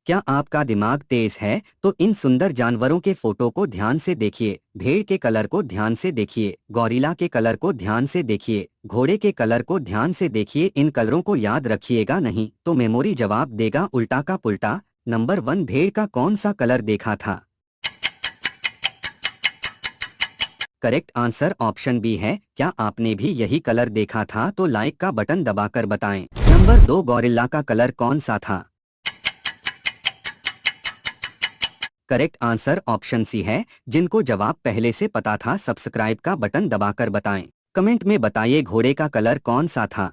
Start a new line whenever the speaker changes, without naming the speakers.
क्या आपका दिमाग तेज है तो इन सुंदर जानवरों के फोटो को ध्यान से देखिए। भेड़ के कलर को ध्यान से देखिए, गौरिला के कलर को ध्यान से देखिए, घोड़े के कलर को ध्यान से देखिए। इन कलरों को याद रखिएगा, नहीं तो मेमोरी जवाब देगा उल्टा का पुल्टा। नंबर 1, भेड़ का कौन सा कलर देखा था? करेक्ट आंसर ऑप्शन बी है। क्या आपने भी यही कलर देखा था? तो लाइक का बटन दबाकर बताएं। नंबर 2, गौरिल्ला का कलर कौन सा था? करेक्ट आंसर ऑप्शन सी है। जिनको जवाब पहले से पता था, सब्सक्राइब का बटन दबाकर बताएं। कमेंट में बताइए घोड़े का कलर कौन सा था।